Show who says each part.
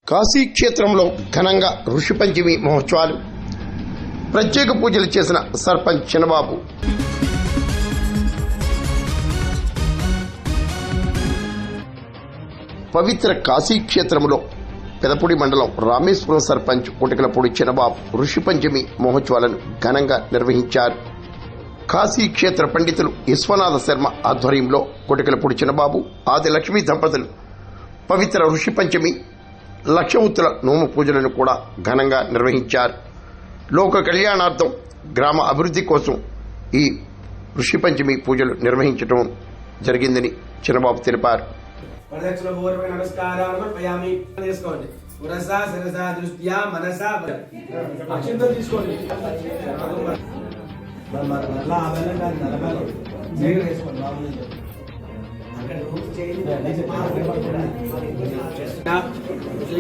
Speaker 1: కాశీక్షేత్రంలో ఘనంగా ఋషి పంచమి మహోత్సవాలు. ప్రత్యేక పూజలు చేసిన సర్పంచ్ చిన్నబాబు. పవిత్ర కాశీక్షేత్రంలో పెదపూడి మండలం రామేశ్వరం సర్పంచ్ కోటికలపూడి చిన్నబాబు ఋషి పంచమి మహోత్సవాలను ఘనంగా నిర్వహించారు. కాశీక్షేత్ర పండితులు విశ్వనాథ శర్మ ఆధ్వర్యంలో కోటికలపూడి చిన్నబాబు, ఆది లక్ష్మీ దంపతులు పవిత్ర ఋషి పంచమి లక్షముత్తుల నోము పూజలను కూడా ఘనంగా నిర్వహించారు. లోక కళ్యాణార్థం గ్రామ అభివృద్ధి కోసం ఈ ఋషి పంచమి పూజలు నిర్వహించడం జరిగిందని చిన్నబాబు తెలిపారు.
Speaker 2: శ్రీ